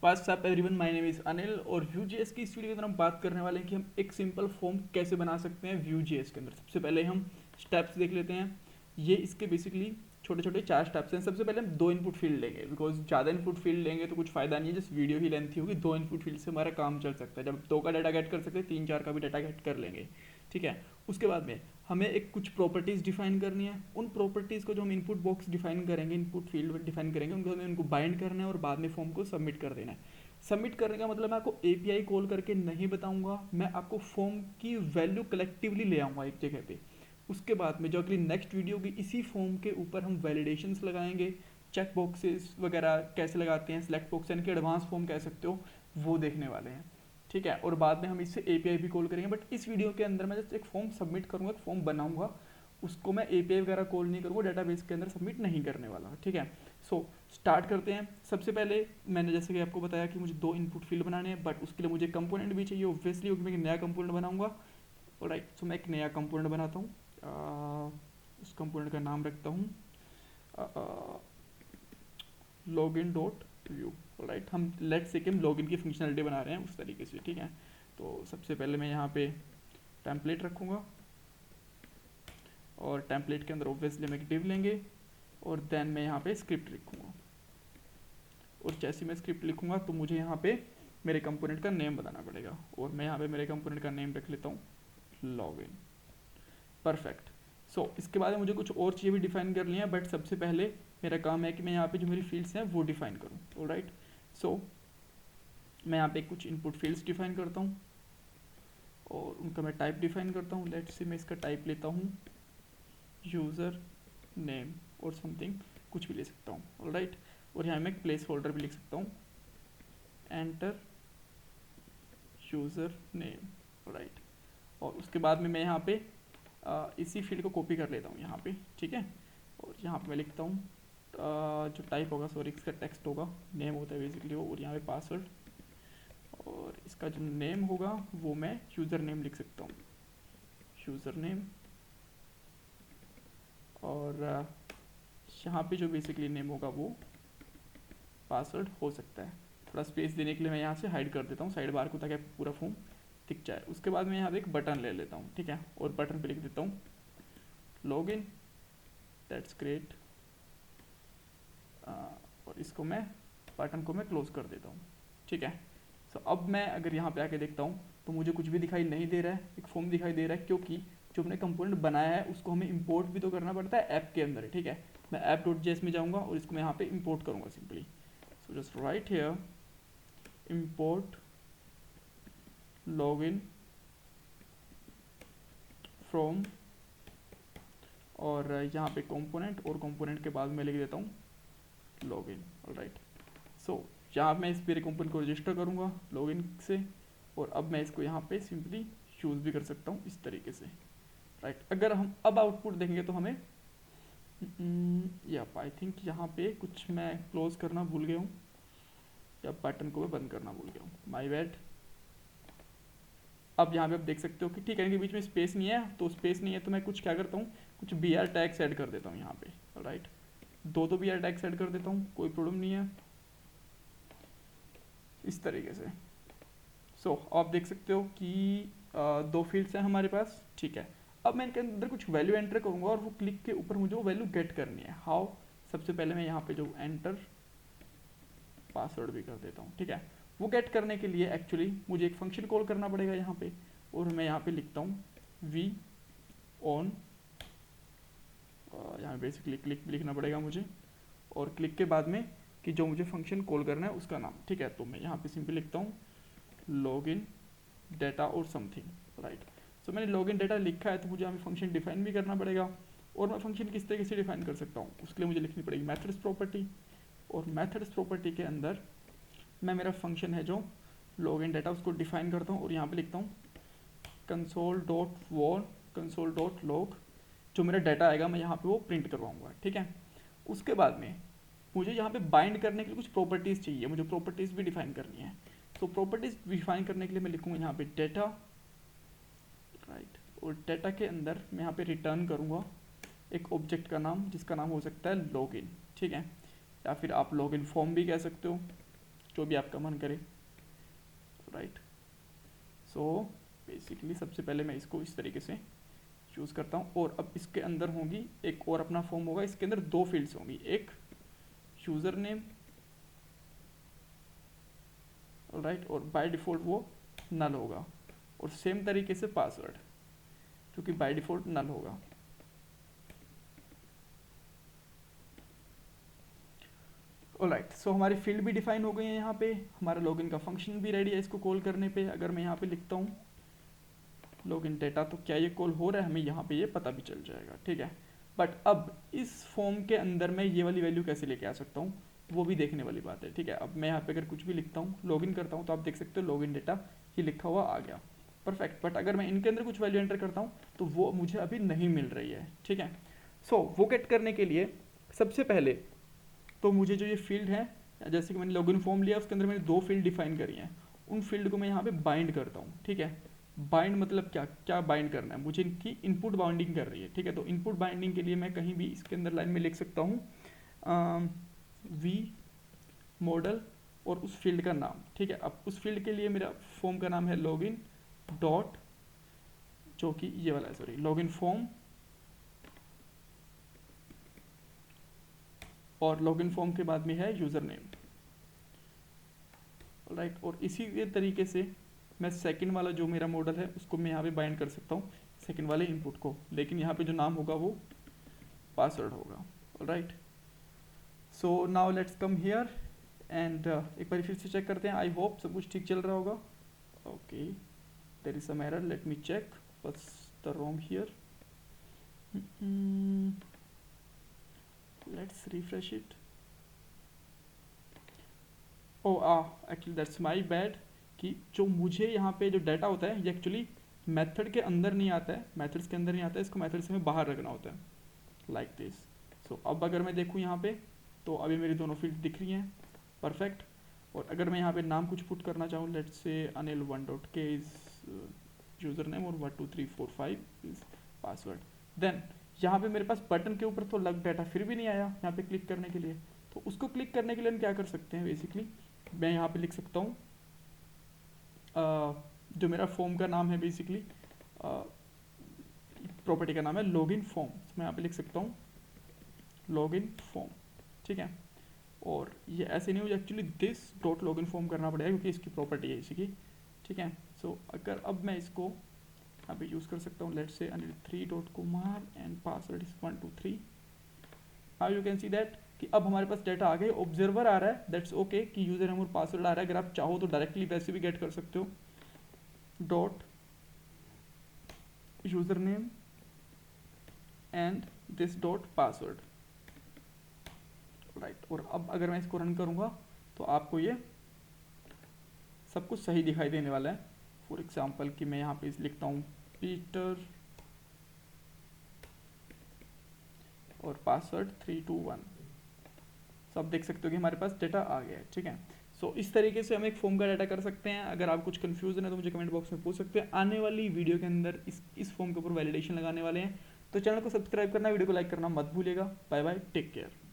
What's up everyone, my name is Anil और Vue.js की इस वीडियो के अंदर हम बात करने वाले हैं कि हम एक सिंपल फॉर्म कैसे बना सकते हैं Vue.js के अंदर। सबसे पहले हम स्टेप्स देख लेते हैं। ये इसके बेसिकली छोटे छोटे 4 स्टेप्स हैं। सबसे पहले हम 2 इनपुट फील्ड लेंगे, बिकॉज ज़्यादा इनपुट फील्ड लेंगे तो कुछ फ़ायदा नहीं है, जस्ट वीडियो ही लेंथी होगी। 2 इनपुट फील्ड से हमारा काम चल सकता है। जब 2 का डाटा गेट कर सकते हैं, 3-4 का भी डाटा गेट कर लेंगे। ठीक है, उसके बाद में हमें एक कुछ प्रॉपर्टीज़ डिफाइन करनी है। उन प्रॉपर्टीज़ को जो हम इनपुट बॉक्स डिफाइन करेंगे, इनपुट फील्ड डिफाइन करेंगे, उनको हमें उनको बाइंड करना है और बाद में फॉर्म को सबमिट कर देना है। सबमिट करने का मतलब मैं आपको एपीआई कॉल करके नहीं बताऊंगा, मैं आपको फॉर्म की वैल्यू कलेक्टिवली ले आऊँगा एक जगह पे। उसके बाद में जो अगली नेक्स्ट वीडियो की, इसी फॉर्म के ऊपर हम वैलिडेशंस लगाएंगे, चेक बॉक्सेस वगैरह कैसे लगाते हैं, सिलेक्ट बॉक्स यानी कि एडवांस फॉर्म कह सकते हो, वो देखने वाले हैं। ठीक है, और बाद में हम इससे एपीआई भी कॉल करेंगे। बट इस वीडियो के अंदर मैं जस्ट एक फॉर्म सबमिट करूँगा, एक फॉर्म बनाऊंगा, उसको मैं एपीआई वगैरह कॉल नहीं करूँगा, डाटाबेस के अंदर सबमिट नहीं करने वाला। ठीक है, सो स्टार्ट करते हैं। सबसे पहले मैंने जैसे कि आपको बताया कि मुझे 2 इनपुट फील्ड बनाने हैं, बट उसके लिए मुझे कंपोनेंट भी चाहिए ऑब्वियसली, क्योंकि मैं एक नया कंपोनेंट बनाऊंगा। राइट, सो मैं एक नया कंपोनेंट बनाता हूँ। उस कंपोनेंट का नाम रखता हूँ लॉगिन डॉट व्यू। राइट, हम लेट्स से कि हम लॉगिन की फंक्शनलिटी बना रहे हैं उस तरीके से। ठीक है, तो सबसे पहले मैं यहाँ पे टेम्पलेट रखूँगा और टेम्पलेट के अंदर ऑब्वियसली हम एक डिव लेंगे और देन मैं यहाँ पे स्क्रिप्ट लिखूँगा। और जैसे मैं स्क्रिप्ट लिखूँगा तो मुझे यहाँ पे मेरे कंपोनेंट का नेम बताना पड़ेगा, और मैं यहाँ पे मेरे कंपोनेंट का नेम रख लेता हूँ लॉगिन। परफेक्ट। सो इसके बाद मुझे कुछ और चीज़ें भी डिफाइन कर ली हैं, बट सबसे पहले मेरा काम है कि मैं यहाँ पे जो मेरी फील्ड्स हैं वो डिफाइन करूँ। ऑलराइट, सो मैं यहाँ पे कुछ इनपुट फील्ड्स डिफाइन करता हूँ और उनका मैं टाइप डिफाइन करता हूँ। लेट्स से मैं इसका टाइप लेता हूँ यूज़र नेम और समथिंग, कुछ भी ले सकता हूँ। ऑलराइट, और यहाँ मैं एक प्लेस होल्डर भी लिख सकता हूँ, एंटर यूज़र नेम। राइट, और उसके बाद में मैं यहाँ पे इसी फील्ड को कॉपी कर लेता हूँ यहाँ पे। ठीक है, और यहाँ पे मैं लिखता हूँ जो टाइप होगा, सॉरी इसका टेक्स्ट होगा, नेम होता है बेसिकली वो, और यहाँ पे पासवर्ड, और इसका जो नेम होगा वो मैं यूज़र नेम लिख सकता हूँ, यूज़र नेम। और यहाँ पे जो बेसिकली नेम होगा वो पासवर्ड हो सकता है। थोड़ा स्पेस देने के लिए मैं यहाँ से हाइड कर देता हूँ साइड बार को, ताकि पूरा फॉर्म दिख जाए। उसके बाद मैं यहाँ पे एक बटन ले लेता हूँ। ठीक है, और बटन पे लिख देता हूँ लॉगिन। That's great. और इसको मैं बटन को मैं क्लोज कर देता हूँ। ठीक है, सो अब मैं अगर यहाँ पे आके देखता हूँ तो मुझे कुछ भी दिखाई नहीं दे रहा है, एक फॉर्म दिखाई दे रहा है, क्योंकि जो हमने कंपोनेंट बनाया है उसको हमें इंपोर्ट भी तो करना पड़ता है ऐप के अंदर। ठीक है, मैं app.js में जाऊँगा और इसको मैं यहाँ पे इंपोर्ट करूँगा simply. So just right here import login from, और यहाँ पे कंपोनेंट, और कंपोनेंट के बाद मैं लिख देता हूँ लॉगिन। ऑलराइट, सो यहाँ मैं इस मेरे कंपोनेंट को रजिस्टर करूँगा लॉगिन से, और अब मैं इसको यहाँ पे सिंपली यूज़ भी कर सकता हूँ इस तरीके से। राइट, अगर हम अब आउटपुट देखेंगे तो हमें या आई थिंक यहाँ पे कुछ मैं क्लोज करना भूल गया हूँ, या बटन को मैं बंद करना भूल गया हूँ, माई बैड। अब यहाँ पे आप देख सकते हो कि ठीक है, इनके बीच में स्पेस नहीं है, तो स्पेस नहीं है तो मैं कुछ क्या करता हूँ, कुछ बी आर टैग्स ऐड कर देता हूँ यहाँ पे। Right, 2 B R tags add कर देता हूँ, कोई प्रॉब्लम नहीं है, इस तरीके से। सो आप देख सकते हो कि 2 फील्ड्स हैं हमारे पास। ठीक है, अब मैं इनके अंदर कुछ वैल्यू एंटर करूँगा और वो क्लिक के ऊपर मुझे वो वैल्यू गेट करनी है। हाउ? सबसे पहले मैं यहाँ पे जो एंटर पासवर्ड भी कर देता हूँ। ठीक है, वो गेट करने के लिए एक्चुअली मुझे एक फंक्शन कॉल करना पड़ेगा यहाँ पे, और मैं यहाँ पे लिखता हूँ वी ऑन, यहाँ बेसिकली क्लिक भी लिखना पड़ेगा मुझे, और क्लिक के बाद में कि जो मुझे फंक्शन कॉल करना है उसका नाम। ठीक है, तो मैं यहाँ पे सिंपली लिखता हूँ लॉगिन डाटा और समथिंग। राइट, सो मैंने लॉगिन डाटा लिखा है, तो मुझे यहाँ फंक्शन डिफाइन भी करना पड़ेगा। और मैं फंक्शन किस तरीके से डिफाइन कर सकता हूँ, उसके लिए मुझे लिखनी पड़ेगी मेथड्स प्रॉपर्टी, और मेथड्स प्रॉपर्टी के अंदर मैं मेरा फंक्शन है जो लॉगिन डाटा उसको डिफाइन करता हूँ, और यहाँ पे लिखता हूँ console dot wall, console dot log, जो मेरा डाटा आएगा मैं यहाँ पे वो प्रिंट करवाऊँगा। ठीक है, उसके बाद में मुझे यहाँ पे बाइंड करने के लिए कुछ प्रॉपर्टीज़ चाहिए, मुझे प्रॉपर्टीज़ भी डिफाइन करनी है। तो प्रॉपर्टीज़ डिफाइन करने के लिए मैं लिखूँगा यहाँ पे डाटा। राइट, और डाटा के अंदर मैं यहाँ पे रिटर्न करूँगा एक ऑब्जेक्ट का नाम, जिसका नाम हो सकता है लॉगिन। ठीक है, या फिर आप लॉगिन फॉर्म भी कह सकते हो, जो भी आपका मन करे, राइट। सो बेसिकली सबसे पहले मैं इसको इस तरीके से चूज़ करता हूँ, और अब इसके अंदर होगी एक और अपना फॉर्म होगा, इसके अंदर दो फील्ड्स होंगी, एक यूज़र नेम, राइट, और बाय डिफ़ॉल्ट वो नल होगा, और सेम तरीके से पासवर्ड जो कि बाय डिफ़ॉल्ट नल होगा। ऑलराइट, सो हमारी फील्ड भी डिफाइन हो गई है, यहाँ पे हमारा लॉगिन का फंक्शन भी रेडी है इसको कॉल करने पे। अगर मैं यहाँ पे लिखता हूँ लॉगिन डेटा, तो क्या ये कॉल हो रहा है, हमें यहाँ पे ये पता भी चल जाएगा, ठीक है। बट अब इस फॉर्म के अंदर मैं ये वाली वैल्यू कैसे लेके आ सकता हूँ, वो भी देखने वाली बात है, ठीक है। अब मैं यहाँ पे अगर कुछ भी लिखता हूँ, लॉगिन करता हूँ, तो आप देख सकते हो लॉगिन डेटा ये लिखा हुआ आ गया, परफेक्ट। बट अगर मैं इनके अंदर कुछ वैल्यू एंटर करता हूँ तो वो मुझे अभी नहीं मिल रही है, ठीक है। सो वो गेट करने के लिए सबसे पहले तो मुझे जो ये फील्ड है, जैसे कि मैंने लॉगिन फॉर्म लिया, उसके अंदर मैंने दो फील्ड डिफाइन करी हैं, उन फील्ड को मैं यहाँ पे बाइंड करता हूँ, ठीक है। बाइंड मतलब क्या क्या बाइंड करना है, मुझे इनकी इनपुट बाइंडिंग कर रही है, ठीक है। तो इनपुट बाइंडिंग के लिए मैं कहीं भी इसके अंदर लाइन में लिख सकता हूँ वी मॉडल और उस फील्ड का नाम, ठीक है। अब उस फील्ड के लिए मेरा फॉर्म का नाम है लॉगिन डॉट, जो कि ये वाला है, सॉरी, लॉगिन फॉर्म, और लॉगिन फॉर्म के बाद में है यूज़र नेम, राइट। और इसी तरीके से मैं सेकंड वाला जो मेरा मॉडल है उसको मैं यहाँ पे बाइंड कर सकता हूँ सेकंड वाले इनपुट को, लेकिन यहाँ पे जो नाम होगा वो पासवर्ड होगा, right. So now let's come here and एक बार फिर से चेक करते हैं। आई होप सब कुछ ठीक चल रहा होगा। Okay, there is some error, let me check what's the wrong here. Let's refresh it. Actually that's my bad, कि जो मुझे यहाँ पे जो डाटा होता है ये एक्चुअली मेथड के अंदर नहीं आता है, मेथड्स के अंदर नहीं आता है, इसको मेथड से हमें बाहर रखना होता है, लाइक दिस। सो अब अगर मैं देखूँ यहाँ पे, तो अभी मेरी दोनों फील्ड दिख रही हैं, परफेक्ट। और अगर मैं यहाँ पे नाम कुछ पुट करना चाहूँ, let's say anil1.k is user name और 12345 इज पासवर्ड, देन यहाँ पे मेरे पास बटन के ऊपर तो लग डाटा फिर भी नहीं आया यहाँ पे क्लिक करने के लिए। तो उसको क्लिक करने के लिए हम क्या कर सकते हैं, बेसिकली मैं यहाँ पे लिख सकता हूँ जो मेरा फॉर्म का नाम है, बेसिकली प्रॉपर्टी का नाम है लॉगिन फॉर्म, मैं यहाँ पे लिख सकता हूँ लॉगिन फॉर्म, ठीक है। और ये ऐसे नहीं हो, actually this dot login form करना पड़ेगा क्योंकि इसकी प्रॉपर्टी है इसी की, ठीक है। सो अगर अब मैं इसको यहाँ पे यूज़ कर सकता हूँ, let's say anil3.kumar and password is 123। Now you can see that कि अब हमारे पास डेटा आ गए, ऑब्जर्वर आ रहा है, दैट्स ओके कि यूज़र नेम और पासवर्ड आ रहा है। अगर आप चाहो तो डायरेक्टली वैसे भी गेट कर सकते हो, dot user name and this dot password, right. और अब अगर मैं इसको रन करूँगा तो आपको ये सब कुछ सही दिखाई देने वाला है। फॉर एग्जाम्पल कि मैं यहाँ पे लिखता हूँ पीटर और पासवर्ड 321, तो आप देख सकते हो कि हमारे पास डेटा आ गया है, ठीक है। सो इस तरीके से हम एक फॉर्म का डाटा कर सकते हैं। अगर आप कुछ कन्फ्यूजन है तो मुझे कमेंट बॉक्स में पूछ सकते हैं। आने वाली वीडियो के अंदर इस फॉर्म के ऊपर वैलिडेशन लगाने वाले हैं, तो चैनल को सब्सक्राइब करना, वीडियो को लाइक करना मत भूलिएगा। Bye bye, take care.